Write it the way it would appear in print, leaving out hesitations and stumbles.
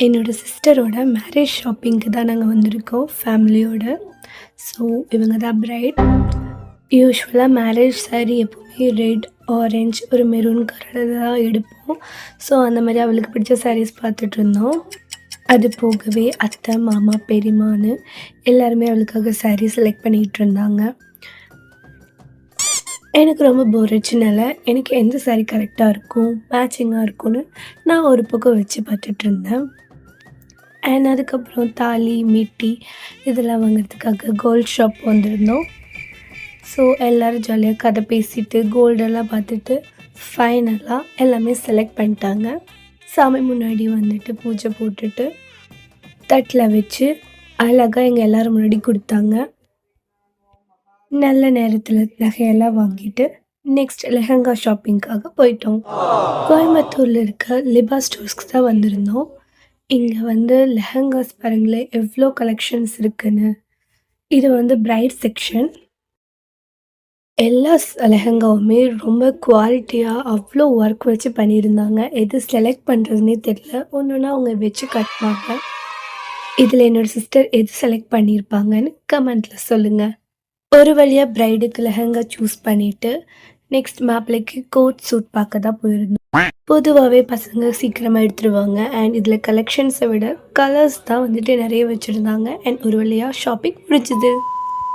என்னோட சிஸ்டரோட மேரேஜ் ஷாப்பிங்க்கு தான் நாங்க வந்திருக்கோம் ஃபேமிலியோட. ஸோ இவங்க தான் பிரைட். யூசுவலா மேரேஜ் சாரீ எப்பவுமே ரெட், ஆரஞ்ச், ஒரு மெரூன் கலர்ல தான் எடுப்போம். ஸோ அந்த மாரி அவளுக்கு பிடிச்ச சாரீஸ் பார்த்துட்ருந்தோம். அது போகவே அத்தை, மாமா, பெரியம்மான்னு எல்லாருமே அவளுக்காக சாரீ செலக்ட் பண்ணிகிட்டு இருந்தாங்க. எனக்கு ரொம்ப போர் அடிச்சனால எனக்கு எந்த சாரீ கரெக்ட்டா இருக்கும், மேட்சிங்கா இருக்கும்னு நான் ஒரு பக்கம் வச்சு பார்த்துட்ருந்தேன். அண்ட் அதுக்கப்புறம் தாலி, மெட்டி இதெல்லாம் வாங்குறதுக்காக கோல்ட் ஷாப் வந்திருந்தோம். ஸோ எல்லோரும் ஜாலியாக கதை பேசிட்டு, கோல்டெல்லாம் பார்த்துட்டு ஃபைனலாக எல்லாமே செலக்ட் பண்ணிட்டாங்க. சாமி முன்னாடி வந்துட்டு பூஜை போட்டுட்டு தட்டில் வச்சு அழகாக எங்கள் எல்லோரும் முன்னாடி கொடுத்தாங்க. நல்ல நேரத்தில் நகையெல்லாம் வாங்கிட்டு நெக்ஸ்ட் லெஹங்கா ஷாப்பிங்க்காக போயிட்டோம். கோயம்புத்தூரில் இருக்க லிபா ஸ்டோர்ஸ்க்கு தான் வந்திருந்தோம். இங்கே வந்து லெஹங்காஸ் பாருங்களேன் எவ்வளோ கலெக்ஷன்ஸ் இருக்குன்னு. இது வந்து பிரைட் செக்ஷன். எல்லா லெஹங்காவுமே ரொம்ப குவாலிட்டியாக அவ்வளோ ஒர்க் வச்சு பண்ணியிருந்தாங்க. எது செலக்ட் பண்ணுறதுனே தெரியல. ஒன்று ஒன்றா அவங்க வச்சு கட்டினாங்க. இதில் என்னோடய சிஸ்டர் எது செலக்ட் பண்ணியிருப்பாங்கன்னு கமெண்ட்டில் சொல்லுங்கள். ஒரு வழியாக பிரைடுக்கு லெஹங்கா சூஸ் பண்ணிவிட்டு நெக்ஸ்ட் மாப்பிள்ளைக்கு கோட் சூட் பார்க்க தான் போயிருந்தோம். பொதுவாகவே பசங்க சீக்கிரமாக எடுத்துருவாங்க. அண்ட் இதில் கலெக்ஷன்ஸை விட கலர்ஸ் தான் வந்துட்டு நிறைய வச்சுருந்தாங்க. அண்ட் ஒரு வழியாக ஷாப்பிங் முடிஞ்சுது.